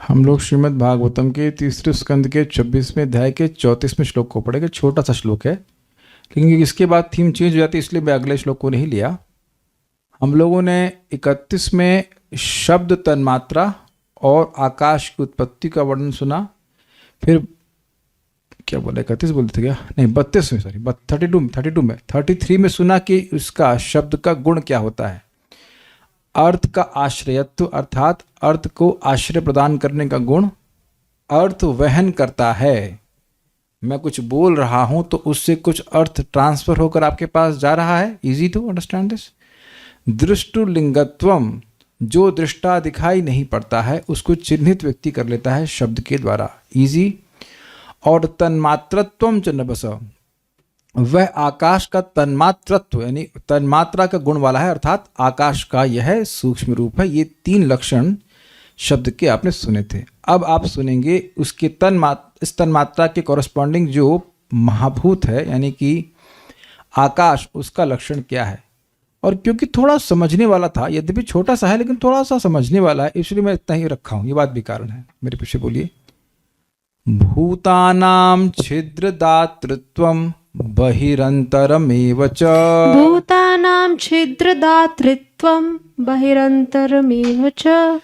हम लोग श्रीमद् भागवतम के तीसरे स्कंद के 26वें अध्याय के 34वें श्लोक को पढ़ेंगे। छोटा सा श्लोक है, लेकिन इसके बाद थीम चेंज हो जाती है, इसलिए मैं अगले श्लोक को नहीं लिया। हम लोगों ने 31 में शब्द तन्मात्रा और आकाश की उत्पत्ति का वर्णन सुना। फिर क्या बोला, 31 बोलते थे क्या, नहीं 32 में, सॉरी 32 में 33 में सुना कि उसका शब्द का गुण क्या होता है। अर्थ का आश्रयत्व अर्थात अर्थ को आश्रय प्रदान करने का गुण अर्थ वहन करता है। मैं कुछ बोल रहा हूं तो उससे कुछ अर्थ ट्रांसफर होकर आपके पास जा रहा है। Easy to understand this. दृष्टुलिंगत्वम, जो दृष्टा दिखाई नहीं पड़ता है उसको चिन्हित व्यक्ति कर लेता है शब्द के द्वारा। इजी। और तन्मात्रत्वम च नभस, वह आकाश का तन्मात्रत्व यानी तन्मात्रा का गुण वाला है, अर्थात आकाश का यह सूक्ष्म रूप है। ये 3 लक्षण शब्द के आपने सुने थे। अब आप सुनेंगे उसके इस तन्मात्रा के कॉरस्पॉन्डिंग जो महाभूत है यानी कि आकाश, उसका लक्षण क्या है। और क्योंकि थोड़ा समझने वाला था, यद्यपि छोटा सा है लेकिन थोड़ा सा समझने वाला है, इसलिए मैं इतना ही रखा हूँ। ये बात भी कारण है, मेरे पीछे बोलिए। भूतानां छिद्रदातृत्वं बहिरंतरमेव च, भूतानां छिद्रदातृत्वं बहिरंतरमेव च,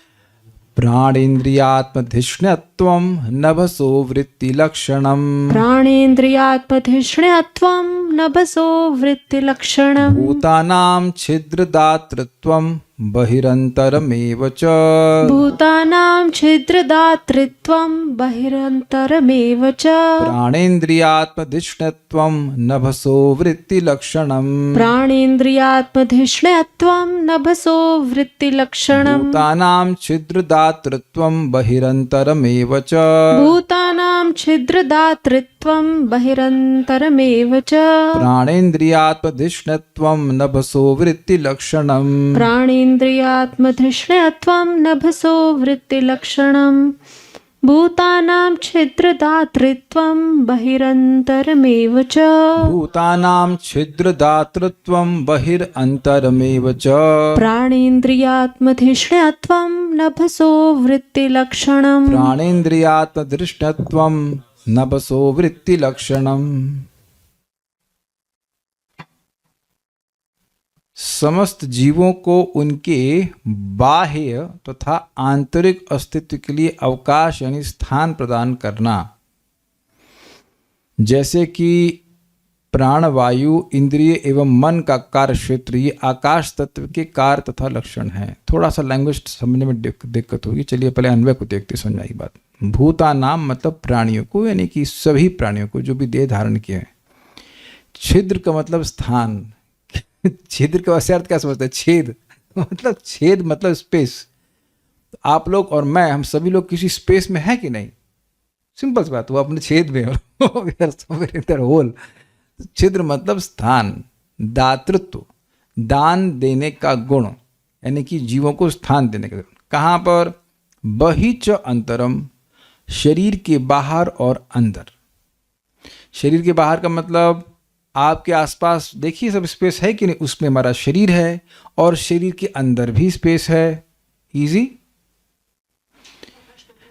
प्राणेन्द्रियात्मधिष्ण्यत्वं नभसो वृत्तिलक्षणम्, प्राणेन्द्रियात्मधिष्ण्यत्वं नभसो वृत्तिलक्षणम्। भूतानां छिद्रदातृत्वं बहिरंतरमेव च, भूतानां छिद्रदातृत्वं बहिरंतरमेव च, प्राणेन्द्रियात्मधिष्ण्यत्वं नभसो वृत्तिलक्षणम्, प्राणेन्द्रियात्मधिष्ण्यत्वं नभसो वृत्तिलक्षणम्। भूतानां छिद्रदातृत्वं बहिरंतरमेव च, भूतानां छिद्रदातृत्वं बहिरंतरमेव च, प्राणेन्द्रियात्मधिष्ण्यत्वं नभसो वृत्तिलक्षणम्, प्राणेन्द्रियात्मधिष्ण्यत्वं नभसो वृत्तिलक्षणम्। भूतानां छिद्रदातृत्वं बहिरंतरमेव च, भूतानां छिद्रदातृत्वं बहिरंतरमेव च, प्राणेन्द्रियात्मधिष्ण्यत्वं नभसो वृत्तिलक्षणम्, प्राणेन्द्रियात्मधिष्ण्यत्वं नभसो वृत्तिलक्षणम्। समस्त जीवों को उनके बाह्य तथा आंतरिक अस्तित्व के लिए अवकाश यानी स्थान प्रदान करना, जैसे कि प्राण, वायु, इंद्रिय एवं मन का कार्य क्षेत्र, ये आकाश तत्व के कार्य तथा लक्षण हैं। थोड़ा सा लैंग्वेज समझने में दिक्कत होगी, चलिए पहले अन्वय को देखते समझ आई बात। भूतानाम मतलब प्राणियों को, यानी कि सभी प्राणियों को जो भी देह धारण किए हैं। छिद्र का मतलब स्थान, छिद्र का वैसे अर्थ क्या समझते हैं, छेद मतलब स्पेस। आप लोग और मैं, हम सभी लोग किसी स्पेस में है कि नहीं। सिंपल सी बात, वो अपने छेद में होल। छिद्र मतलब स्थान। दातृत्व, दान देने का गुण, यानी कि जीवों को स्थान देने का गुण। कहाँ पर, बहि च अंतरम, शरीर के बाहर और अंदर। शरीर के बाहर का मतलब आपके आसपास देखिए सब स्पेस है कि नहीं, उसमें हमारा शरीर है और शरीर के अंदर भी स्पेस है। इजी।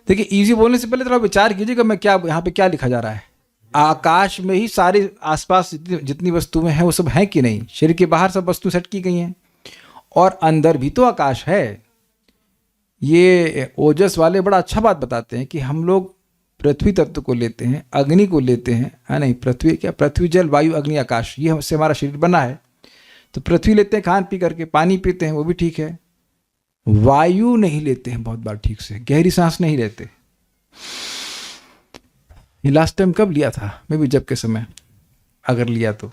देखिए इजी बोलने से पहले थोड़ा विचार कीजिएगा मैं क्या यहाँ पे क्या लिखा जा रहा है। आकाश में ही सारे आसपास जितनी वस्तुएं हैं वो सब हैं कि नहीं। शरीर के बाहर सब वस्तु सेट की गई हैं और अंदर भी तो आकाश है। ये ओजस वाले बड़ा अच्छा बात बताते हैं कि हम लोग पृथ्वी तत्व को लेते हैं, अग्नि को लेते हैं, है नहीं, पृथ्वी क्या, पृथ्वी जल वायु अग्नि आकाश, ये हमसे हमारा शरीर बना है। तो पृथ्वी लेते हैं खान पी करके, पानी पीते हैं वो भी ठीक है। वायु नहीं लेते हैं बहुत बार ठीक से, गहरी सांस नहीं लेते। ये लास्ट टाइम कब लिया था, मैं भी जब के समय अगर लिया तो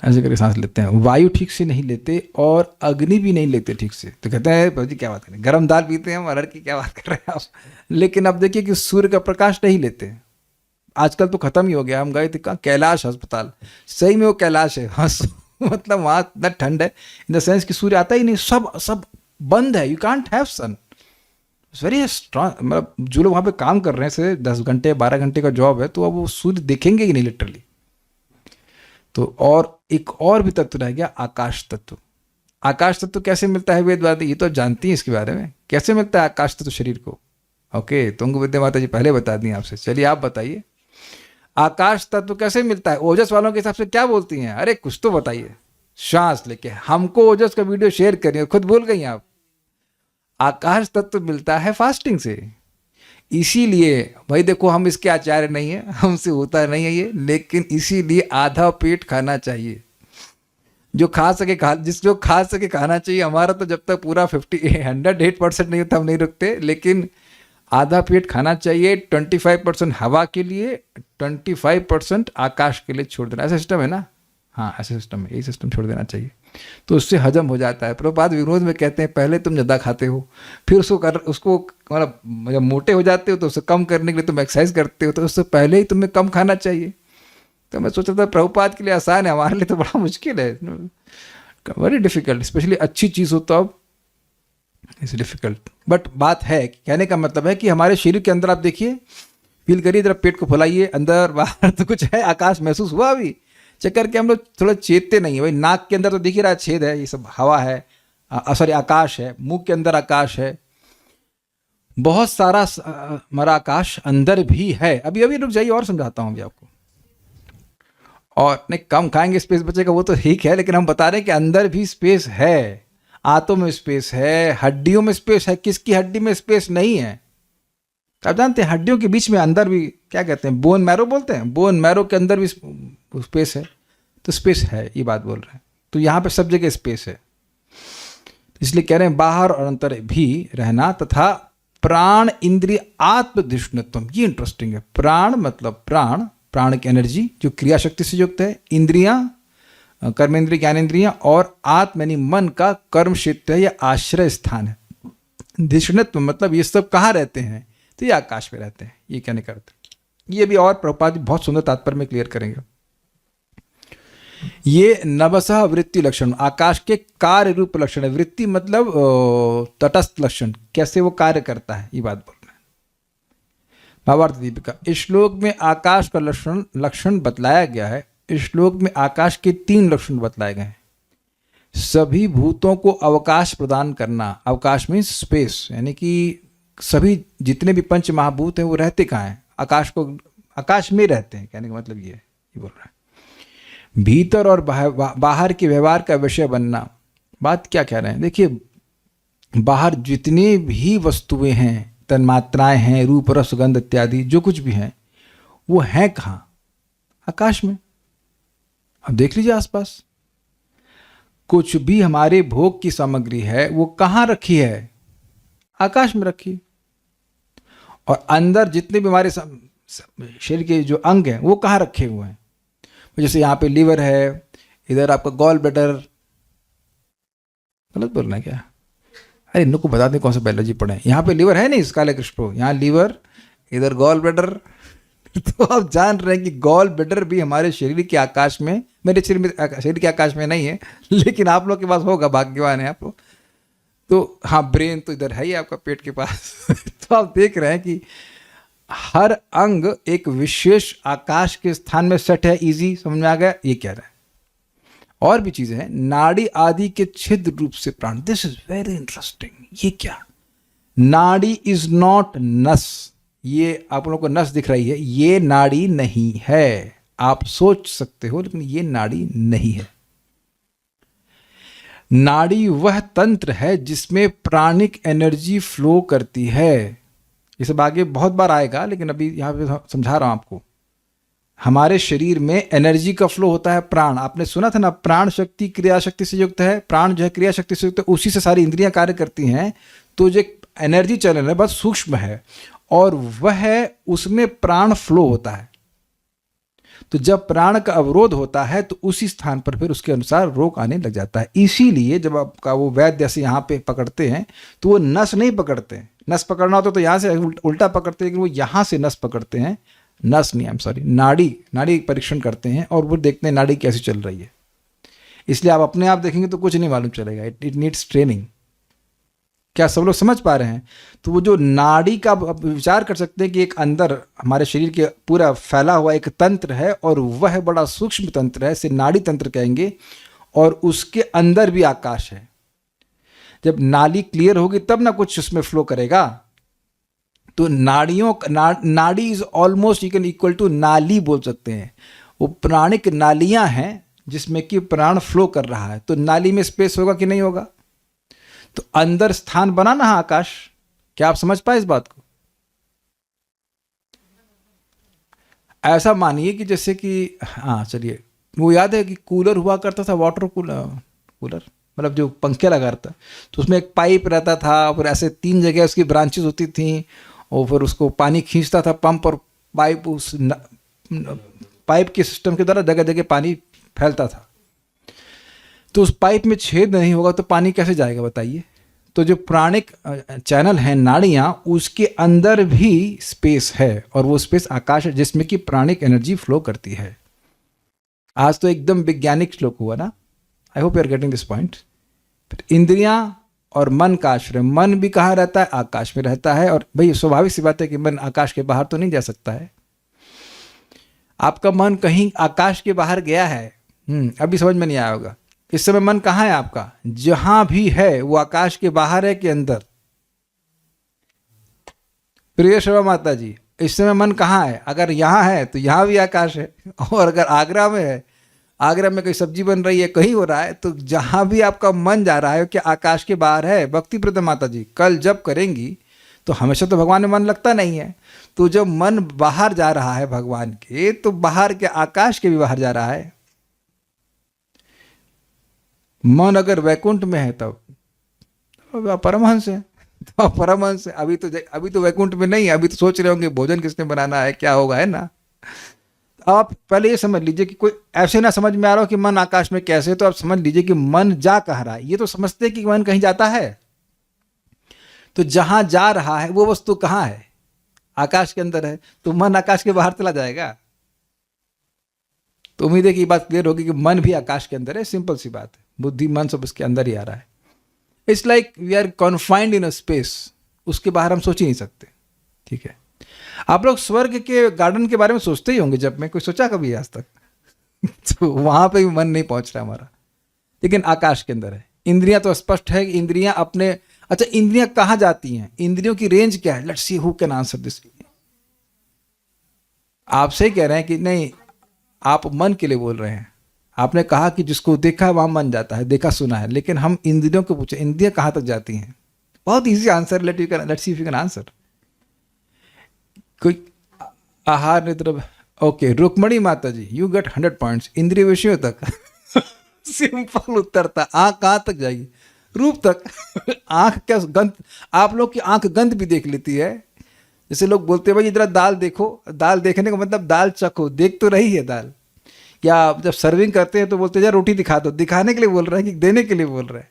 ऐसे करके सांस लेते हैं। वायु ठीक से नहीं लेते और अग्नि भी नहीं लेते ठीक से। तो कहते हैं भाजी क्या बात करें, गर्म दाल पीते हैं हम, अरहर की क्या बात कर रहे हैं आप। लेकिन अब देखिए कि सूर्य का प्रकाश नहीं लेते। आजकल तो खत्म ही हो गया। हम गए थे कहाँ, कैलाश अस्पताल, सही में वो कैलाश है। हाँ मतलब वहाँ इतना ठंड है, इन द सेंस कि सूर्य आता ही नहीं, सब बंद है। You can't have sun, it's very strong. मतलब जो लोग वहाँ पे काम कर रहे हैं, से 10 घंटे 12 घंटे का जॉब है, तो अब वो सूर्य देखेंगे ही नहीं लिटरली। तो और एक और भी तत्व रह गया, आकाश तत्व। आकाश तत्व कैसे मिलता है वेदवादी, ये तो जानती हैं इसके बारे में, कैसे मिलता है आकाश तत्व शरीर को। ओके, तुंग विद्या माता जी पहले बता दी आपसे, चलिए आप बताइए आकाश तत्व कैसे मिलता है। ओजस वालों के हिसाब से क्या बोलती हैं, अरे कुछ तो बताइए। श्वास लेके हमको ओजस का वीडियो शेयर करिए, खुद बोल गई आप। आकाश तत्व मिलता है फास्टिंग से। इसीलिए भाई देखो, हम इसके आचार्य नहीं है, हमसे होता नहीं है ये, लेकिन इसीलिए आधा पेट खाना चाहिए। जो खा सके खा, जो खा सके खाना चाहिए। हमारा तो जब तक पूरा 108% नहीं होता हम नहीं रुकते, लेकिन आधा पेट खाना चाहिए। 25% हवा के लिए, 25% आकाश के लिए छोड़ देना। ऐसा सिस्टम है ना, हाँ ऐसा सिस्टम है, यही सिस्टम छोड़ देना चाहिए, तो उससे हजम हो जाता है। प्रभुपाद विरोध में कहते हैं पहले तुम ज़्यादा खाते हो, फिर उसको मतलब जब मोटे हो जाते हो तो उसे कम करने के लिए तुम एक्सरसाइज करते हो, तो उससे पहले ही तुम्हें कम खाना चाहिए। तो मैं सोच रहा था प्रभुपाद के लिए आसान है, हमारे लिए तो बड़ा मुश्किल है, वेरी डिफिकल्ट। स्पेशली अच्छी चीज़ हो तो अब इट्स डिफिकल्ट। बट बात है, कहने का मतलब है कि हमारे शरीर के अंदर आप देखिए, फील करिए, जरा पेट को फुलाइए, अंदर बाहर तो कुछ है, आकाश महसूस हुआ अभी। चक्कर के हम लोग थोड़ा चेतते नहीं है भाई। नाक के अंदर तो दिख ही रहा है छेद है, ये सब हवा है, सॉरी आकाश है। मुंह के अंदर आकाश है, बहुत सारा हमारा आकाश अंदर भी है। अभी अभी रुक जाइए और समझाता हूँ अभी आपको। और नहीं, कम खाएंगे स्पेस बचेगा वो तो ठीक है, लेकिन हम बता रहे हैं कि अंदर भी स्पेस है। आंतों में स्पेस है, हड्डियों में स्पेस है। किसकी हड्डी में स्पेस नहीं है? आप जानते हैं हड्डियों के बीच में अंदर भी क्या कहते हैं, बोन मैरो बोलते हैं, बोन मैरो के अंदर भी स्पेस है। तो स्पेस है, ये बात बोल रहे हैं। तो यहाँ पे सब जगह स्पेस है, इसलिए कह रहे हैं बाहर और अंतर भी रहना तथा प्राण इंद्रिय आत्मधिष्णुत्व। ये इंटरेस्टिंग है। प्राण मतलब प्राण, प्राण की एनर्जी जो क्रिया शक्ति से युक्त है, इंद्रियां कर्मेंद्रिय ज्ञानेंद्रियां, और आत्म यानी मन का कर्म क्षेत्र है या आश्रय स्थान है। धिष्णत्व मतलब ये सब कहाँ रहते हैं, तो ये आकाश में रहते हैं, ये कहने का अर्थ। ये भी और प्रभुपाद जी बहुत सुंदर तात्पर्य में क्लियर करेंगे। ये नवसह वृत्ति लक्षण, आकाश के कार्य रूप लक्षण है। वृत्ति मतलब तटस्थ लक्षण, कैसे वो कार्य करता है, ये बात बोल रहे हैं। भावार्थ दीपिका, इस श्लोक में आकाश का लक्षण बतलाया गया है। इस श्लोक में आकाश के 3 लक्षण बतलाए गए हैं। सभी भूतों को अवकाश प्रदान करना, अवकाश मीन्स स्पेस, यानी कि सभी जितने भी पंच महाभूत हैं वो रहते कहाँ हैं, आकाश में रहते हैं। कहने का मतलब ये बोल रहा है। भीतर और बाहर के व्यवहार का विषय बनना। बात क्या कह रहे हैं, देखिए बाहर जितनी भी वस्तुएं हैं, तन्मात्राएं हैं, रूप रस गंध इत्यादि जो कुछ भी हैं, वो हैं कहाँ, आकाश में। अब देख लीजिए आसपास, कुछ भी हमारे भोग की सामग्री है वो कहाँ रखी है, आकाश में रखी। और अंदर जितने भी हमारे शरीर के जो अंग हैं वो कहाँ रखे हुए हैं, जैसे यहाँ पे लीवर है, इधर आपका गॉल ब्लैडर, गलत बोलना है क्या, अरे इनको बता दें कौन सा बायोलॉजी पढ़े। यहाँ पे लीवर है नहीं, इस काले कृष्ण, यहाँ लीवर, इधर गॉल ब्लैडर। तो आप जान रहे हैं कि गॉल ब्लैडर भी हमारे शरीर के आकाश में, मेरे शरीर के आकाश में नहीं है, लेकिन आप लोग के पास होगा, भाग्यवान है आप लोग। तो हाँ, ब्रेन तो इधर है ही आपका पेट के पास। तो आप देख रहे हैं कि हर अंग एक विशेष आकाश के स्थान में सेट है। इजी समझ में आ गया, ये कह रहा है। और भी चीजें हैं, नाड़ी आदि के छिद्र रूप से प्राण। This is very interesting. ये क्या, नाड़ी इज नॉट नस। ये आप लोगों को नस दिख रही है, ये नाड़ी नहीं है। आप सोच सकते हो, लेकिन ये नाड़ी नहीं है। नाड़ी वह तंत्र है जिसमें प्राणिक एनर्जी फ्लो करती है। ये सब आगे बहुत बार आएगा, लेकिन अभी यहाँ पे समझा रहा हूँ आपको। हमारे शरीर में एनर्जी का फ्लो होता है, प्राण। आपने सुना था ना, प्राण शक्ति क्रिया शक्ति से युक्त है। प्राण जो है क्रिया शक्ति से युक्त है, उसी से सारी इंद्रियां कार्य करती हैं। तो जो एनर्जी चलन है बहुत सूक्ष्म है, और वह उसमें प्राण फ्लो होता है। तो जब प्राण का अवरोध होता है तो उसी स्थान पर फिर उसके अनुसार रोग आने लग जाता है। इसीलिए जब आपका वो वैद्य से यहाँ पे पकड़ते हैं तो वो नस नहीं पकड़ते। नस पकड़ना होता तो यहाँ से उल्टा पकड़ते हैं, लेकिन वो यहाँ से नस पकड़ते हैं। नस नहीं, आई एम सॉरी, नाड़ी परीक्षण करते हैं और वो देखते हैं नाड़ी कैसी चल रही है। इसलिए आप अपने आप देखेंगे तो कुछ नहीं मालूम चलेगा। It needs training. क्या सब लोग समझ पा रहे हैं? तो वो जो नाड़ी का आप विचार कर सकते हैं कि एक अंदर हमारे शरीर के पूरा फैला हुआ एक तंत्र है, और वह बड़ा सूक्ष्म तंत्र है, इसे नाड़ी तंत्र कहेंगे। और उसके अंदर भी आकाश है। जब नाली क्लियर होगी तब ना कुछ उसमें फ्लो करेगा। तो नाड़ी is almost you can equal to नाली बोल सकते हैं। वो प्राणिक नालियां हैं जिसमें कि प्राण फ्लो कर रहा है। तो नाली में स्पेस होगा कि नहीं होगा? तो अंदर स्थान बना ना आकाश। क्या आप समझ पाए इस बात को? ऐसा मानिए कि जैसे कि हाँ चलिए, वो याद है कि कूलर हुआ करता था, वाटर कूलर मतलब जो पंखे लगा रहता, तो उसमें एक पाइप रहता था, फिर ऐसे 3 जगह उसकी ब्रांचेस होती थी, और फिर उसको पानी खींचता था पंप, और पाइप उस पाइप के सिस्टम के द्वारा जगह जगह पानी फैलता था। तो उस पाइप में छेद नहीं होगा तो पानी कैसे जाएगा बताइए? तो जो प्राणिक चैनल हैं, नाड़ियाँ, उसके अंदर भी स्पेस है, और वो स्पेस आकाश है जिसमें कि प्राणिक एनर्जी फ्लो करती है। आज तो एकदम वैज्ञानिक श्लोक हुआ ना। I hope you are getting this point. इंद्रियां और मन का आश्रय, मन भी कहाँ रहता है? आकाश में रहता है। और भाई स्वाभाविक सी बात है कि मन आकाश के बाहर तो नहीं जा सकता है। आपका मन कहीं आकाश के बाहर गया है, अभी समझ में नहीं आया होगा। इस समय मन कहाँ है आपका? जहां भी है वो आकाश के बाहर है कि अंदर? प्रिय श्रवा माता जी, इस समय मन कहाँ है? अगर यहाँ है तो यहाँ भी आकाश है, और अगर आगरा में है, आगरा में कोई सब्जी बन रही है, कहीं हो रहा है, तो जहाँ भी आपका मन जा रहा है क्या आकाश के बाहर है? भक्ति प्रदा माता जी कल जब करेंगी तो हमेशा तो भगवान में मन लगता नहीं है। तो जब मन बाहर जा रहा है भगवान के, तो बाहर के आकाश के भी बाहर जा रहा है। मन अगर वैकुंठ में है तब परमहंस है, तो परमहंस है। अभी तो वैकुंठ में नहीं है, अभी तो सोच रहे होंगे भोजन किसने बनाना है, क्या होगा, है ना। आप पहले ये समझ लीजिए कि कोई ऐसे ना समझ में आ रहा हो कि मन आकाश में कैसे, तो आप समझ लीजिए कि मन जा कहाँ रहा है। ये तो समझते हैं कि मन कहीं जाता है, तो जहां जा रहा है वो वस्तु कहाँ है? आकाश के अंदर है। तो मन आकाश के बाहर चला जाएगा? तो उम्मीद है कि ये बात क्लियर होगी कि मन भी आकाश के अंदर है। सिंपल सी बात है, बुद्धि मन सब उसके अंदर ही आ रहा है। It's like we are confined in a space, उसके बाहर हम सोच ही नहीं सकते। ठीक है, आप लोग स्वर्ग के गार्डन के बारे में सोचते ही होंगे, जब मैं कोई सोचा कभी आज तक तो वहां पे भी मन नहीं पहुंच रहा हमारा, लेकिन आकाश के अंदर है। इंद्रियां तो स्पष्ट है कि इंद्रियां अपने, अच्छा इंद्रियां कहां जाती हैं? इंद्रियों की रेंज क्या है? Let's see who can answer this. आप सही कह रहे हैं कि नहीं, आप मन के लिए बोल रहे हैं। आपने कहा कि जिसको देखा है वहां मन जाता है, देखा सुना है, लेकिन हम इंद्रियों को पूछे इंद्रियां कहां तक जाती हैं? बहुत easy answer, let's see if you can answer. कोई आहार निद्रा, ओके रुक्मणी माता जी यू गेट 100 पॉइंट्स। इंद्रिय विषयों तक सिंपल उत्तर था। आंख कहां तक जाएगी? रूप तक। आंख क्या गंध, आप लोग की आंख गंध भी देख लेती है। जैसे लोग बोलते हैं भाई इधर दाल देखो, दाल देखने का मतलब दाल चखो, देख तो रही है दाल। या जब सर्विंग करते हैं तो बोलते हैं यार रोटी दिखा दो, दिखाने के लिए बोल रहे हैं कि देने के लिए बोल रहे हैं।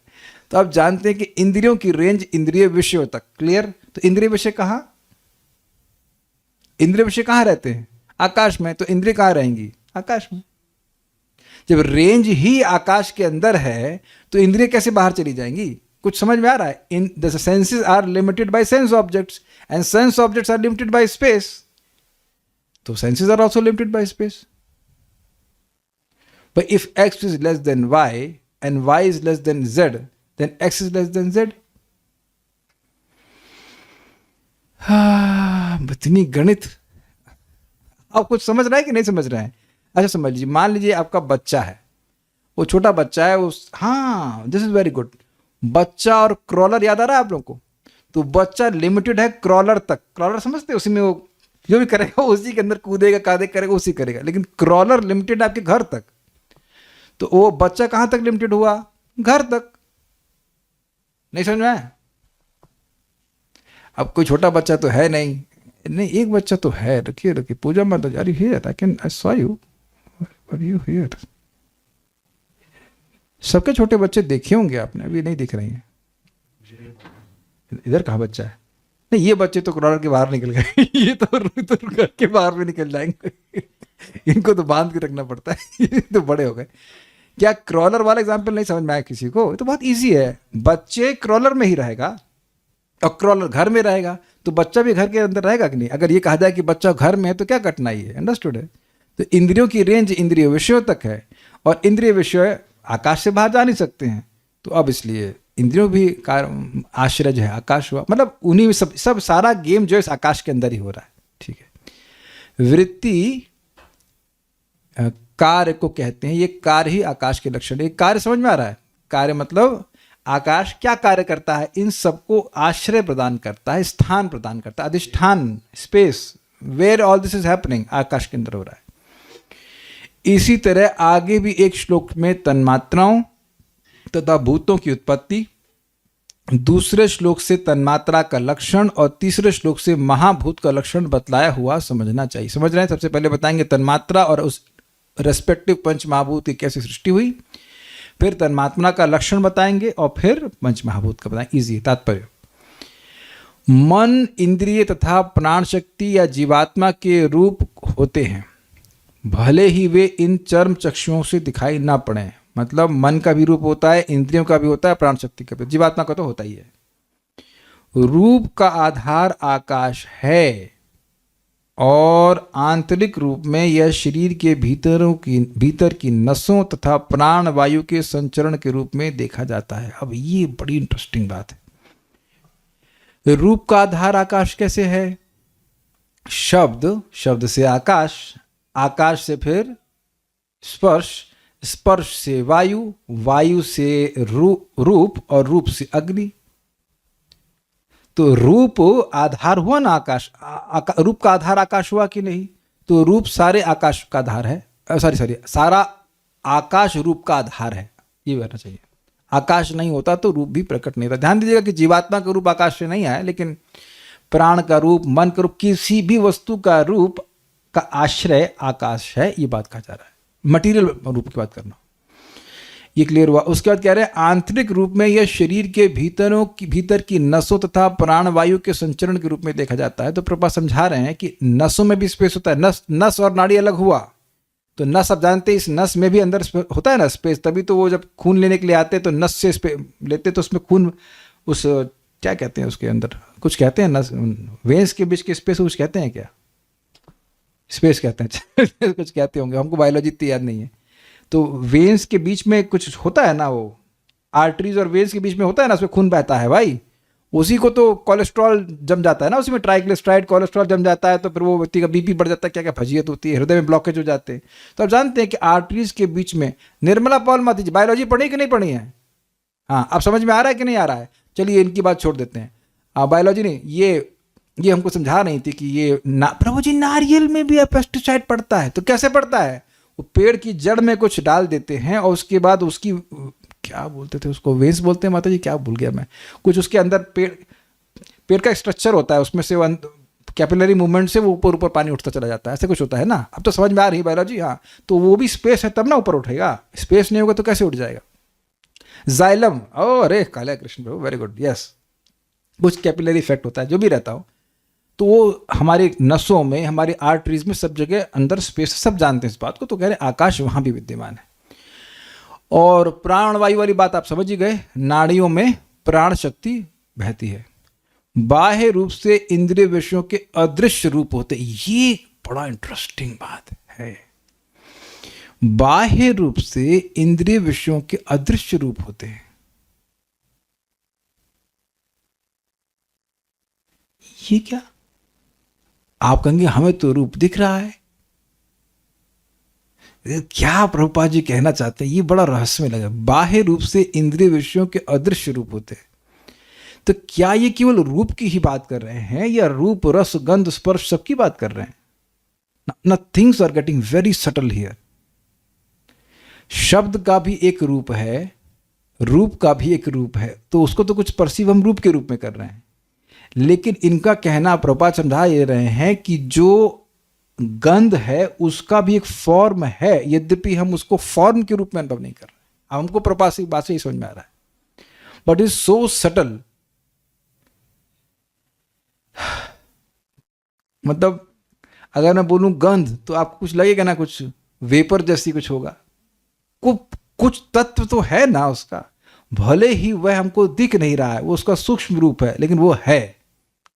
तो आप जानते हैं कि इंद्रियों की रेंज इंद्रिय विषयों तक। क्लियर? तो इंद्रिय विषय कहाँ? इंद्रिय विषय कहाँ रहते हैं? आकाश में। तो इंद्रिय कहाँ रहेंगी? आकाश में। जब रेंज ही आकाश के अंदर है तो इंद्रिय कैसे बाहर चली जाएंगी? कुछ समझ में आ रहा है? In the senses are limited by sense objects and sense objects are limited by space. तो senses are also limited by space. But if x is less than y and y is less than z, then x is less than z. इतनी गणित आप कुछ समझ रहे हैं कि नहीं समझ रहे हैं? अच्छा समझ लीजिए, मान लीजिए आपका बच्चा है, वो छोटा बच्चा है, उस हाँ दिस इज वेरी गुड। बच्चा और क्रॉलर याद आ रहा है आप लोग को? तो बच्चा लिमिटेड है क्रॉलर तक। क्रॉलर समझते हैं? उसी में वो जो भी करेगा उसी के अंदर कूदेगा, कादे करेगा, उसी करेगा। लेकिन क्रॉलर लिमिटेड आपके घर तक। तो वो बच्चा कहां तक लिमिटेड हुआ? घर तक। नहीं समझ में आया? अब कोई छोटा बच्चा तो है नहीं, एक बच्चा तो है। रखिए पूजा माता जी, here I saw you, are you here? सबके छोटे बच्चे देखे होंगे आपने, अभी नहीं दिख रही हैं। इधर कहाँ बच्चा है? नहीं, ये बच्चे तो क्रॉलर के बाहर निकल गए। ये तो घर के बाहर भी निकल जाएंगे। इनको तो बांध के रखना पड़ता है। ये तो बड़े हो गए। क्या क्रॉलर वाला एग्जाम्पल नहीं समझ में आया किसी को? तो बहुत इजी है। बच्चे क्रॉलर में ही रहेगा और क्रॉलर घर में रहेगा, तो बच्चा भी घर के अंदर रहेगा कि नहीं? अगर ये कहा जाए कि बच्चा घर में है तो क्या कठिनाई है? अंडरस्टूड है? तो इंद्रियों की रेंज इंद्रिय विषयों तक है, और इंद्रिय विषय आकाश से बाहर जा नहीं सकते हैं। तो अब इसलिए इंद्रियों भी आश्रय जो है आकाश हुआ, मतलब उन्हीं में सब सारा गेम जो है इस आकाश के अंदर ही हो रहा है। ठीक है, वृत्ति कार्य को कहते हैं, ये कार्य ही आकाश के लक्षण है। कार्य समझ में आ रहा है? कार्य मतलब आकाश क्या कार्य करता है? इन सबको आश्रय प्रदान करता है, स्थान प्रदान करता है, अधिष्ठान, space, where all this is happening, आकाश के अंदर हो रहा है। इसी तरह आगे भी एक श्लोक में तन्मात्राओं तथा भूतों की उत्पत्ति, दूसरे श्लोक से तन्मात्रा का लक्षण और तीसरे श्लोक से महाभूत का लक्षण बतलाया हुआ समझना चाहिए। समझ रहे हैं? सबसे पहले बताएंगे तन्मात्रा और उस रेस्पेक्टिव पंच महाभूत की कैसे सृष्टि हुई, फिर तन्मात्रा का लक्षण बताएंगे और फिर पंच महाभूत का बताएंगे। इजी तात्पर्य, मन, इंद्रिय तथा प्राण शक्ति या जीवात्मा के रूप होते हैं, भले ही वे इन चर्म चक्षुओं से दिखाई ना पड़े। मतलब मन का भी रूप होता है, इंद्रियों का भी होता है, प्राण शक्ति का भी, जीवात्मा का तो होता ही है। रूप का आधार आकाश है और आंतरिक रूप में यह शरीर के भीतर की नसों तथा प्राण वायु के संचरण के रूप में देखा जाता है। अब ये बड़ी इंटरेस्टिंग बात है। रूप का आधार आकाश कैसे है? शब्द से आकाश, आकाश से फिर स्पर्श, स्पर्श से वायु, वायु से रूप और रूप से अग्नि। तो रूप आधार हुआ ना आकाश, रूप का आधार आकाश हुआ कि नहीं? तो रूप सारे आकाश का आधार है, सारा आकाश रूप का आधार है, ये कहना चाहिए। आकाश नहीं होता तो रूप भी प्रकट नहीं होता। ध्यान दीजिएगा कि जीवात्मा का रूप आकाश से नहीं आया, लेकिन प्राण का रूप, मन का रूप, किसी भी वस्तु का रूप का आश्रय आकाश है, ये बात कहा जा रहा है। मटीरियल रूप की बात करना, ये क्लियर हुआ। उसके बाद कह रहे हैं आंतरिक रूप में यह शरीर के भीतर की नसों तथा प्राण वायु के संचरण के रूप में देखा जाता है। तो प्रभुपाद समझा रहे हैं कि नसों में भी स्पेस होता है। नस और नाड़ी अलग हुआ तो नस, आप जानते हैं इस नस में भी अंदर होता है ना स्पेस, तभी तो वो जब खून लेने के लिए आते हैं तो नस से लेते तो उसमें खून, उस क्या कहते हैं उसके अंदर कुछ कहते हैं, नस वेंस के बीच के स्पेस कुछ कहते हैं, क्या स्पेस कहते हैं कुछ कहते होंगे, हमको बायोलॉजी इतनी याद नहीं है। तो वेंस के बीच में कुछ होता है ना, वो आर्टरीज और वेंस के बीच में होता है ना, उसमें खून बहता है भाई। उसी को तो कोलेस्ट्रॉल जम जाता है ना, उसी में ट्राइग्लिसराइड कोलेस्ट्रॉल जम जाता है, तो फिर वो व्यक्ति का बीपी बढ़ जाता है, क्या क्या फजीयत होती है, हृदय में ब्लॉकेज हो जाते हैं। तो आप जानते हैं कि आर्टरीज के बीच में, निर्मला पॉल मत दीजिए, बायोलॉजी पढ़ी कि नहीं पढ़ी है? हाँ, अब समझ में आ रहा है कि नहीं आ रहा है? चलिए इनकी बात छोड़ देते हैं। बायोलॉजी नहीं, ये हमको समझा रही थी कि ये प्रभु जी नारियल में भी पेस्टिसाइड पड़ता है। तो कैसे पड़ता है? वो पेड़ की जड़ में कुछ डाल देते हैं और उसके बाद उसकी, क्या बोलते थे उसको, वेंस बोलते हैं माता जी, क्या भूल गया मैं, कुछ उसके अंदर पेड़ का स्ट्रक्चर होता है, उसमें से कैपिलरी मूवमेंट से वो ऊपर पानी उठता चला जाता है, ऐसे कुछ होता है ना। अब तो समझ में आ रही बायोलॉजी। हाँ, तो वो भी स्पेस है तब ना ऊपर उठेगा, स्पेस नहीं होगा तो कैसे उठ जाएगा? जाइलम, ओ अरे काला कृष्ण प्रभु, वेरी गुड, यस, कुछ कैपिलरी इफेक्ट होता है, जो भी रहता हो। तो वो हमारी नसों में, हमारी आर्टरीज में, सब जगह अंदर स्पेस, सब जानते हैं इस बात को। तो कह रहे आकाश वहां भी विद्यमान है। और प्राण वायु वाली बात आप समझ ही गए, नाड़ियों में प्राण शक्ति बहती है। बाह्य रूप से इंद्रिय विषयों के अदृश्य रूप होते, ये बड़ा इंटरेस्टिंग बात है। बाह्य रूप से इंद्रिय विषयों के अदृश्य रूप होते हैं। ये क्या? आप कहेंगे हमें तो रूप दिख रहा है, क्या प्रभुपाद जी कहना चाहते हैं? ये बड़ा रहस्यमय लगा। बाह्य रूप से इंद्रिय विषयों के अदृश्य रूप होते हैं। तो क्या ये केवल रूप की ही बात कर रहे हैं या रूप, रस, गंध, स्पर्श सबकी बात कर रहे हैं? Things are getting very subtle here. शब्द का भी एक रूप है, रूप का भी एक रूप है, तो उसको तो कुछ परसीव हम रूप के रूप में कर रहे हैं। लेकिन इनका कहना, प्रभुपाद समझा ये रहे हैं कि जो गंध है उसका भी एक फॉर्म है, यद्यपि हम उसको फॉर्म के रूप में अनुभव नहीं कर रहे। हमको प्रभुपाद की बात से ही समझ में आ रहा है, बट इज सो सटल। मतलब अगर मैं बोलूं गंध तो आपको कुछ लगेगा ना, कुछ वेपर जैसी कुछ होगा, कुछ तत्व तो है ना उसका, भले ही वह हमको दिख नहीं रहा है, वो उसका सूक्ष्म रूप है, लेकिन वो है।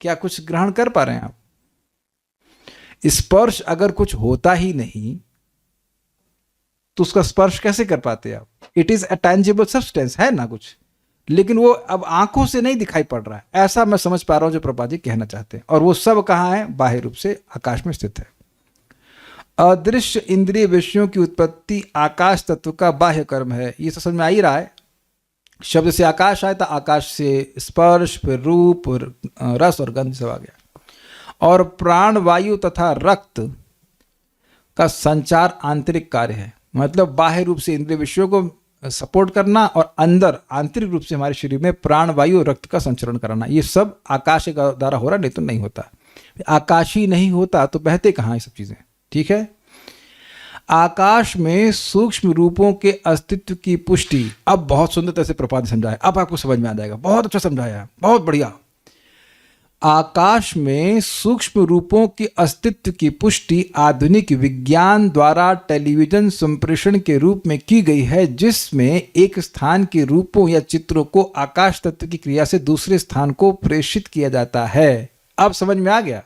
क्या कुछ ग्रहण कर पा रहे हैं आप? स्पर्श अगर कुछ होता ही नहीं तो उसका स्पर्श कैसे कर पाते आप? It is a tangible substance, है ना कुछ, लेकिन वो अब आंखों से नहीं दिखाई पड़ रहा है, ऐसा मैं समझ पा रहा हूं जो प्रभुपाद जी कहना चाहते हैं। और वो सब कहाँ है? बाह्य रूप से आकाश में स्थित है। अदृश्य इंद्रिय विषयों की उत्पत्ति आकाश तत्व का बाह्य कर्म है। ये तो समझ में आ ही रहा है। शब्द से आकाश आया था, आकाश से स्पर्श, फिर रूप, रस और गंध सब आ गया। और प्राण वायु तथा रक्त का संचार आंतरिक कार्य है, मतलब बाह्य रूप से इंद्रिय विषयों को सपोर्ट करना और अंदर आंतरिक रूप से हमारे शरीर में प्राण वायु और रक्त का संचरण कराना। ये सब आकाश के द्वारा हो रहा, नहीं तो नहीं होता। आकाश ही नहीं होता तो बहते कहाँ ये सब चीजें? ठीक है। आकाश में सूक्ष्म रूपों के अस्तित्व की पुष्टि, अब बहुत सुंदर तरह से प्रपात समझाया, अब आपको समझ में आ जाएगा। बहुत अच्छा समझाया, बहुत बढ़िया। आकाश में सूक्ष्म रूपों के अस्तित्व की पुष्टि आधुनिक विज्ञान द्वारा टेलीविजन संप्रेषण के रूप में की गई है, जिसमें एक स्थान के रूपों या चित्रों को आकाश तत्व की क्रिया से दूसरे स्थान को प्रेषित किया जाता है। अब समझ में आ गया?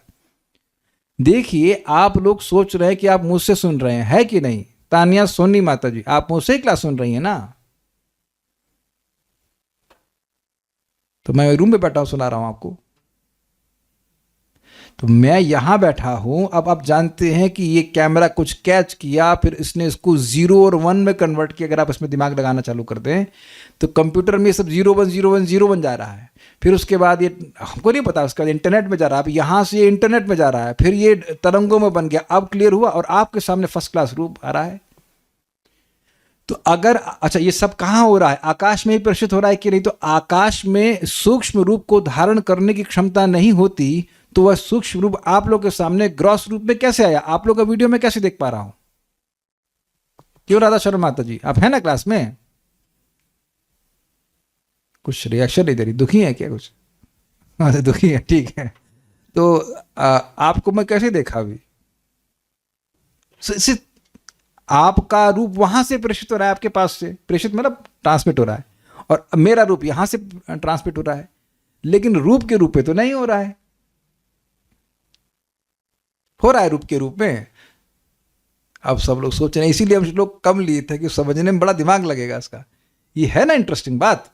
देखिए, आप लोग सोच रहे हैं कि आप मुझसे सुन रहे हैं, है कि नहीं? तानिया, सोनी माता जी, आप मुझसे ही क्लास सुन रही हैं ना? तो मैं रूम में बैठा हूं, सुना रहा हूं आपको। तो मैं यहां बैठा हूं, अब आप जानते हैं कि ये कैमरा कुछ कैच किया, फिर इसने इसको 0 और 1 में कन्वर्ट किया। अगर आप इसमें दिमाग लगाना चालू कर दें तो कंप्यूटर में सब 0 1 0 1 0 1 जा रहा है। फिर उसके बाद ये हमको नहीं पता, उसका इंटरनेट में जा रहा है। अब यहां से ये इंटरनेट में जा रहा है, फिर ये तरंगों में बन गया। अब क्लियर हुआ और आपके सामने फर्स्ट क्लास रूप आ रहा है। तो अगर अच्छा, ये सब कहां हो रहा है? आकाश में ही प्रेषित हो रहा है कि नहीं? तो आकाश में सूक्ष्म रूप को धारण करने की क्षमता नहीं होती तो वह सूक्ष्म रूप आप लोग के सामने ग्रॉस रूप में कैसे आया? आप लोग का वीडियो में कैसे देख पा रहा हूं? क्यों राधा शर्मा माता जी, आप है ना क्लास में? कुछ रिएक्शन नहीं दे रही, दुखी है क्या कुछ? हाँ, दुखी है, ठीक है। तो आपको मैं कैसे देखा अभी? आपका रूप वहां से प्रेषित हो रहा है, आपके पास से प्रेषित मतलब ट्रांसमिट हो रहा है, और मेरा रूप यहां से ट्रांसमिट हो रहा है, लेकिन रूप के रूप में तो नहीं हो रहा है। हो रहा है रूप के रूप में। अब सब लोग सोच रहे हैं, इसीलिए हम लोग कम लिए थे कि समझने में बड़ा दिमाग लगेगा इसका। ये है ना इंटरेस्टिंग बात।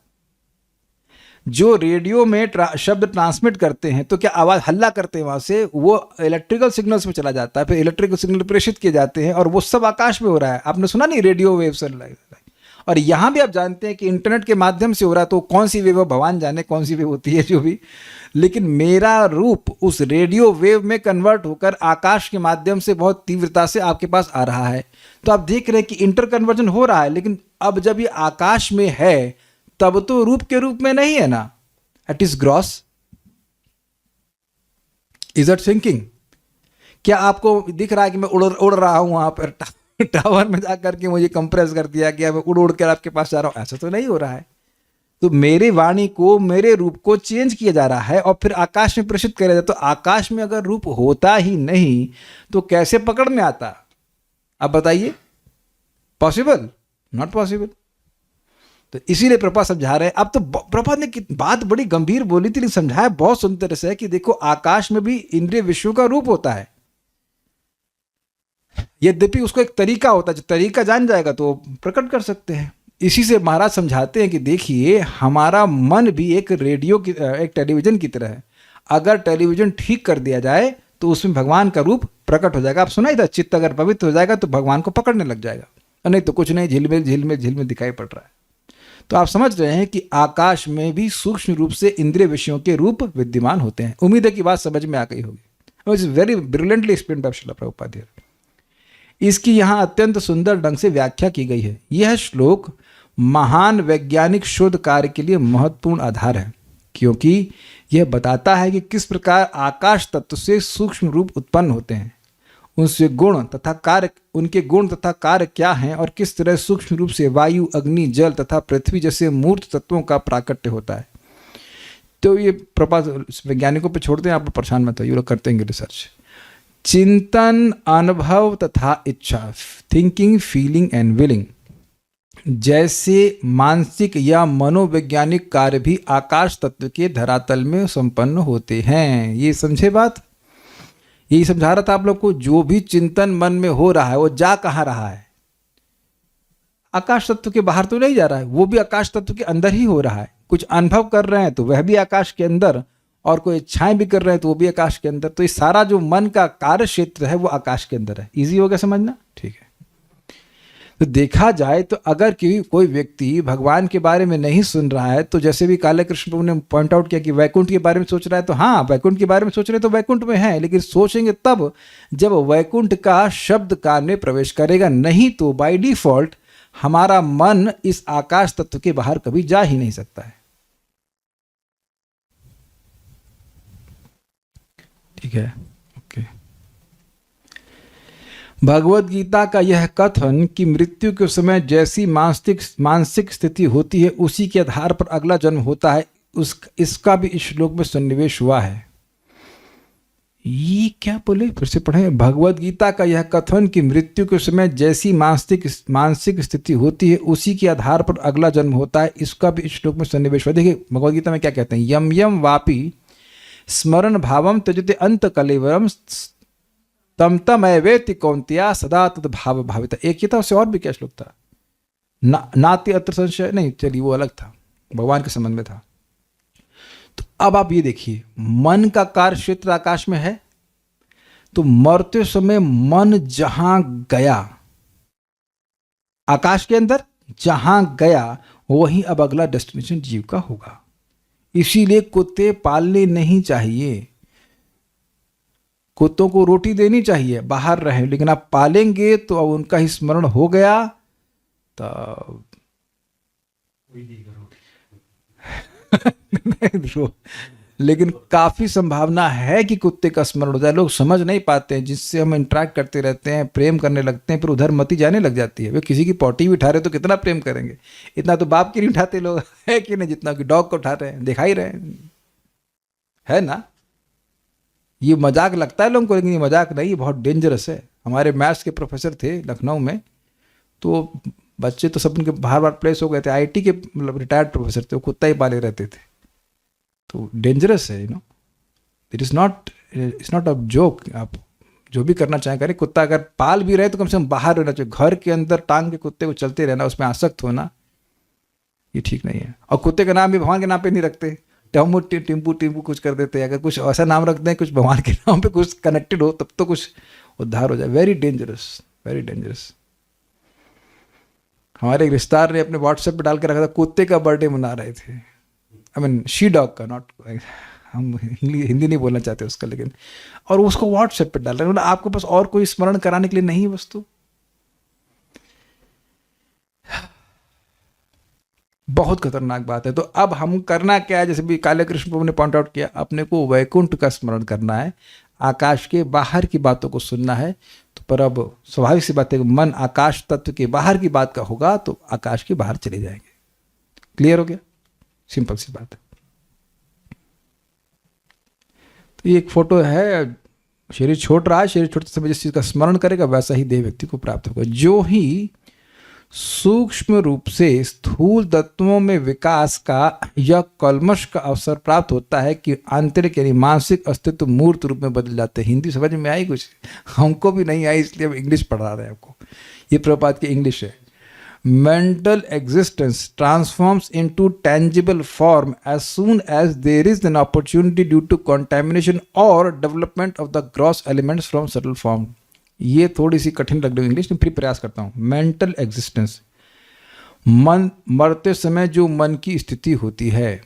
जो रेडियो में शब्द ट्रांसमिट करते हैं तो क्या आवाज हल्ला करते हैं, वहां से वो इलेक्ट्रिकल सिग्नल्स में चला जाता है, फिर इलेक्ट्रिकल सिग्नल प्रेषित किए जाते हैं और वो सब आकाश में हो रहा है। आपने सुना नहीं, रेडियो वेव से। और यहां भी आप जानते हैं कि इंटरनेट के माध्यम से हो रहा है, तो कौन सी वेव भगवान जाने कौन सी वेव होती है जो भी। लेकिन मेरा रूप उस रेडियो वेव में कन्वर्ट होकर आकाश के माध्यम से बहुत तीव्रता से आपके पास आ रहा है। तो आप देख रहे हैं कि इंटर कन्वर्जन हो रहा है, लेकिन अब जब ये आकाश में है तब तो रूप के रूप में नहीं है ना, it is gross. Is it thinking? क्या आपको दिख रहा है कि मैं उड़ रहा हूं वहां पर टावर में जाकर के मुझे कंप्रेस कर दिया गया, मैं उड़ कर आपके पास जा रहा हूं? ऐसा तो नहीं हो रहा है। तो मेरे वाणी को, मेरे रूप को चेंज किया जा रहा है और फिर आकाश में प्रेषित किया जाता है। तो आकाश में अगर रूप होता ही नहीं तो कैसे पकड़ में आता? आप बताइए, पॉसिबल? Not possible. तो इसीलिए प्रभा समझा रहे हैं। अब तो प्रभा ने बात बड़ी गंभीर बोली थी, लेकिन समझाया बहुत सुंदर से कि देखो, आकाश में भी इंद्रिय विषयों का रूप होता है। यद्यपि उसको एक तरीका होता है, जो तरीका जान जाएगा तो प्रकट कर सकते हैं। इसी से महाराज समझाते हैं कि देखिए, हमारा मन भी एक रेडियो की, एक टेलीविजन की तरह है। अगर टेलीविजन ठीक कर दिया जाए तो उसमें भगवान का रूप प्रकट हो जाएगा। आप सुना ही था, चित्त अगर पवित्र हो जाएगा तो भगवान को पकड़ने लग जाएगा, और नहीं तो कुछ नहीं, झिलमिल झिलमिल झिलमिल दिखाई पड़ रहा है। तो आप समझ रहे हैं कि आकाश में भी सूक्ष्म रूप से इंद्रिय विषयों के रूप विद्यमान होते हैं। उम्मीद है कि बात समझ में आ गई होगी। It's very brilliantly explained bye Srila Prabhupada. इसकी यहां अत्यंत सुंदर ढंग से व्याख्या की गई है। यह श्लोक महान वैज्ञानिक शोध कार्य के लिए महत्वपूर्ण आधार है, क्योंकि यह बताता है कि किस प्रकार आकाश तत्व से सूक्ष्म रूप उत्पन्न होते हैं, उनसे गुण तथा कार्य, उनके गुण तथा कार्य क्या हैं, और किस तरह सूक्ष्म रूप से वायु, अग्नि, जल तथा पृथ्वी जैसे मूर्त तत्वों का प्राकट्य होता है। तो ये प्रपात वैज्ञानिकों पे छोड़ते हैं, आप परेशान मत होइए, लोग करते हैं रिसर्च। चिंतन, अनुभव तथा इच्छा, थिंकिंग, फीलिंग एंड विलिंग जैसे मानसिक या मनोवैज्ञानिक कार्य भी आकाश तत्व के धरातल में संपन्न होते हैं। ये समझे बात? यही समझा रहा था आप लोग को। जो भी चिंतन मन में हो रहा है वो जा कहाँ रहा है? आकाश तत्व के बाहर तो नहीं जा रहा है, वो भी आकाश तत्व के अंदर ही हो रहा है। कुछ अनुभव कर रहे हैं तो वह भी आकाश के अंदर, और कोई इच्छाएं भी कर रहे हैं तो वो भी आकाश के अंदर। तो ये सारा जो मन का कार्य क्षेत्र है वो आकाश के अंदर है। इजी हो गया समझना? ठीक है। तो देखा जाए तो अगर कोई व्यक्ति भगवान के बारे में नहीं सुन रहा है, तो जैसे भी काले कृष्ण प्रभु ने पॉइंट आउट किया कि वैकुंठ के बारे में सोच रहा है, तो हाँ वैकुंठ के बारे में सोच रहे तो वैकुंठ में है, लेकिन सोचेंगे तब जब वैकुंठ का शब्द कान में प्रवेश करेगा, नहीं तो बाय डिफॉल्ट हमारा मन इस आकाश तत्व के बाहर कभी जा ही नहीं सकता है। ठीक है, ओके। भगवत गीता का यह कथन कि मृत्यु के समय जैसी मानसिक स्थिति होती है उसी के आधार पर अगला जन्म होता है, इसका भी इस श्लोक में सन्निवेश हुआ है। ये क्या बोले, फिर से पढ़ें। भगवत गीता का यह कथन कि मृत्यु के समय जैसी मानसिक स्थिति होती है उसी के आधार पर अगला जन्म होता है, इसका भी इस श्लोक में सन्निवेश हुआ। देखिए भगवत गीता में क्या कहते हैं, यम यम वापि स्मरण भावम त्यजते अंत कलेवरम तम तम एवेति कौन्त्या सदा तद भाव भाविता। एक ही था, उससे और भी क्या श्लोक था, नाति अत्र संशय, नहीं चलिए वो अलग था, भगवान के संबंध में था। तो अब आप ये देखिए, मन का कार्य क्षेत्र आकाश में है, तो मरते समय मन जहां गया आकाश के अंदर, जहां गया वहीं अब अगला डेस्टिनेशन जीव का होगा। इसीलिए कुत्ते पालने नहीं चाहिए, कुत्तों को रोटी देनी चाहिए, बाहर रहे, लेकिन आप पालेंगे तो अब उनका ही स्मरण हो गया तो लेकिन काफी संभावना है कि कुत्ते का स्मरण हो जाए। लोग समझ नहीं पाते हैं, जिससे हम इंटरेक्ट करते रहते हैं, प्रेम करने लगते हैं, फिर उधर मती जाने लग जाती है। वे किसी की पॉटी भी उठा रहे तो कितना प्रेम करेंगे, इतना तो बाप की नहीं उठाते लोग, है कि नहीं, जितना कि डॉग को उठा रहे हैं, दिखा ही रहे हैं, है ना। ये मजाक लगता है लोगों को, लेकिन ये मजाक नहीं, ये बहुत डेंजरस है। हमारे मैथ्स के प्रोफेसर थे लखनऊ में, तो बच्चे तो सब उनके बाहर बाहर प्लेस हो गए थे, आईटी के मतलब रिटायर्ड प्रोफेसर थे, वो कुत्ता ही पाले रहते थे। तो डेंजरस है, you know, it's not a joke. आप जो भी करना चाहें करें, कुत्ता अगर पाल भी रहे तो कम से कम बाहर रहना चाहिए। घर के अंदर टांग के कुत्ते को चलते रहना, उसमें आसक्त होना, ये ठीक नहीं है। और कुत्ते का नाम भी भगवान के नाम पे नहीं रखते, टम्बू टिम्पू कुछ कर देते हैं। अगर कुछ ऐसा नाम रख दें कुछ भगवान के नाम पे कुछ कनेक्टेड हो, तब तो कुछ उद्धार हो जाए। Very dangerous, very dangerous. हमारे एक रिश्तेदार ने अपने व्हाट्सएप पे डाल के रखा था, कुत्ते का बर्थडे मना रहे थे, आई मीन शी डॉग का, नॉट, हम हिंदी नहीं बोलना चाहते उसका, लेकिन, और उसको व्हाट्सएप पे डाल रहे हैं। मतलब आपके पास और कोई स्मरण कराने के लिए नहीं है वस्तु। बहुत खतरनाक बात है। तो अब हम करना क्या है, जैसे भी काले कृष्ण प्रभु ने पॉइंट आउट किया, अपने को वैकुंठ का स्मरण करना है, आकाश के बाहर की बातों को सुनना है। तो पर अब स्वाभाविक सी बात है, मन आकाश तत्व के बाहर की बात का होगा तो आकाश के बाहर चले जाएंगे। क्लियर हो गया, सिंपल सी बात है। तो ये एक फोटो है, शरीर छोड़ रहा है, शरीर छोड़ते समय जिस चीज का स्मरण करेगा वैसा ही देह व्यक्ति को प्राप्त होगा। जो ही सूक्ष्म रूप से स्थूल तत्वों में विकास का या कल्मश का अवसर प्राप्त होता है कि आंतरिक यानी मानसिक अस्तित्व मूर्त रूप में बदल जाते हैं। हिंदी समझ में आई कुछ? हमको भी नहीं आई, इसलिए हम इंग्लिश पढ़ा रहे हैं आपको। ये प्रभुपाद की इंग्लिश है। Mental existence transforms into tangible form as soon as there is an opportunity due to contamination और development of the gross elements from subtle form. ये थोड़ी सी कठिन लग रही है इंग्लिश में, फिर प्रयास करता हूँ। मेंटल एग्जिस्टेंस, मन मरते समय जो मन की स्थिति होती है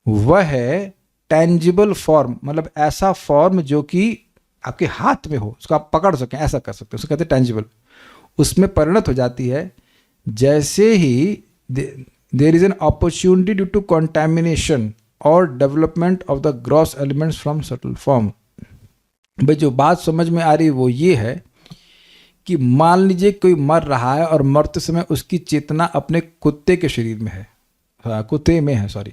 वह है टेंजिबल फॉर्म, मतलब ऐसा फॉर्म जो कि आपके हाथ में हो, उसको आप पकड़ सकें, ऐसा कर सकते हो, उसको कहते हैं टेंजिबल। उसमें परिणत हो जाती है जैसे ही there is an opportunity due to contamination और development of the gross elements from subtle form. भाई जो बात समझ में आ रही है वो ये है कि मान लीजिए कोई मर रहा है और मरते समय उसकी चेतना अपने कुत्ते के शरीर में है, कुत्ते में है, सॉरी।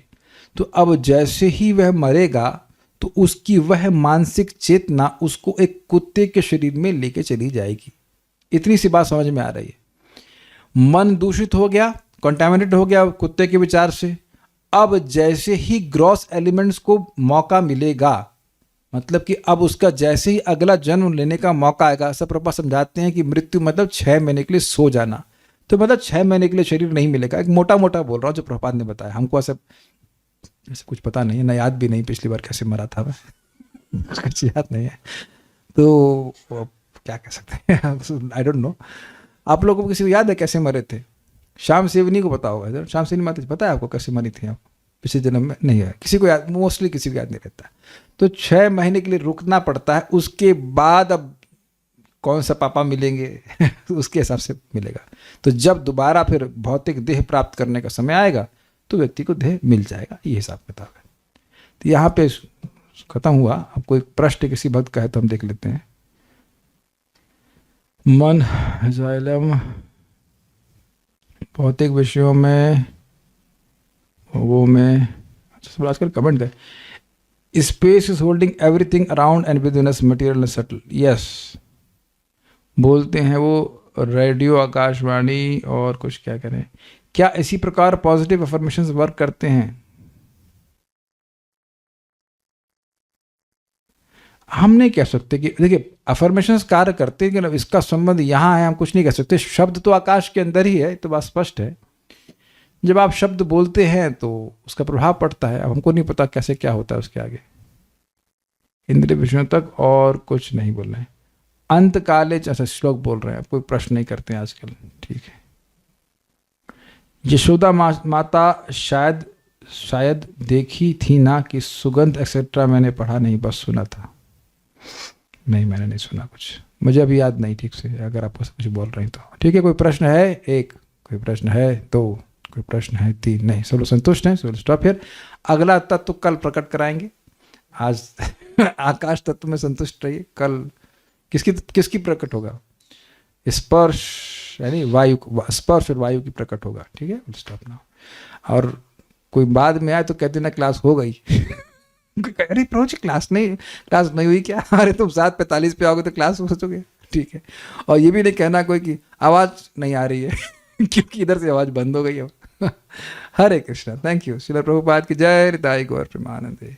तो अब जैसे ही वह मरेगा तो उसकी वह मानसिक चेतना उसको एक कुत्ते के शरीर में लेके चली जाएगी। इतनी सी बात समझ में आ रही है। मन दूषित हो गया, कंटामिनेट हो गया कुत्ते के विचार से। अब जैसे ही ग्रॉस एलिमेंट्स को मौका मिलेगा, मतलब कि अब उसका जैसे ही अगला जन्म लेने का मौका आएगा, सब प्रभुपाद समझाते हैं कि मृत्यु मतलब 6 महीने के लिए सो जाना। तो मतलब 6 महीने के लिए शरीर नहीं मिलेगा। एक मोटा मोटा बोल रहा हूँ जो प्रभुपाद ने बताया, हमको ऐसा ऐसे कुछ पता नहीं है ना, याद भी नहीं पिछली बार कैसे मरा था मैं कुछ याद नहीं है, तो क्या कह सकते हैं आई डोंट नो। आप लोगों को किसी को याद है कैसे मरे थे? श्याम सेवनी को पता होगा, श्याम सेवनी माता जी पता है आपको कैसे मरी थी आप पिछले जन्म में? नहीं है किसी को याद, मोस्टली किसी को याद नहीं रहता। तो 6 महीने के लिए रुकना पड़ता है, उसके बाद अब कौन सा पापा मिलेंगे उसके हिसाब से मिलेगा। तो जब दोबारा फिर भौतिक देह प्राप्त करने का समय आएगा तो व्यक्ति को देह मिल जाएगा, ये हिसाब किताब है। तो यहाँ पे खत्म हुआ। अब कोई प्रश्न किसी भक्त का है तो हम देख लेते हैं। मन जाइलम भौतिक विषयों में वो में अच्छा आजकल कमेंट है, space is holding everything around and with in us material and subtle. Yes, बोलते हैं वो रेडियो, आकाशवाणी और कुछ क्या करें। क्या इसी प्रकार पॉजिटिव अफर्मेशंस वर्क करते हैं? हम नहीं कह सकते कि देखिए अफर्मेशंस कार्य करते हैं कि इसका संबंध यहाँ है, हम कुछ नहीं कह सकते। शब्द तो आकाश के अंदर ही है, तो बात स्पष्ट है। जब आप शब्द बोलते हैं तो उसका प्रभाव पड़ता है। अब हमको नहीं पता कैसे क्या होता है उसके आगे। इंद्रिय विषयों तक और कुछ नहीं बोल रहे हैं। अंत काले ऐसा श्लोक बोल रहे हैं, कोई प्रश्न नहीं करते हैं आजकल, ठीक है। यशोदा माता शायद देखी थी ना कि सुगंध एक्सेट्रा, मैंने पढ़ा नहीं, बस सुना था। नहीं, मैंने नहीं सुना कुछ, मुझे अभी याद नहीं ठीक से। अगर आप कुछ बोल रहे हैं तो ठीक है। कोई प्रश्न है? एक। कोई प्रश्न है? दो। कोई प्रश्न है? 3। नहीं, सब लोग संतुष्ट हैं, सब स्टॉप हियर। अगला तत्व कल प्रकट कराएंगे। आज आकाश तत्व में संतुष्ट रहिए। कल किसकी प्रकट होगा? स्पर्श, यानी वायु, स्पर्श और वायु की प्रकट होगा, ठीक है। Stop now. और कोई बाद में आए तो कहते ना क्लास हो गई अरे प्रभु जी क्लास नहीं हुई क्या? अरे तुम 7:45 पे आओगे तो क्लास हो चुके, ठीक है। और ये भी नहीं कहना कोई कि आवाज नहीं आ रही है क्योंकि इधर से आवाज बंद हो गई है हरे कृष्णा। Thank you. श्रील प्रभुपाद की जय। हृदय गौर प्रेमानंदे।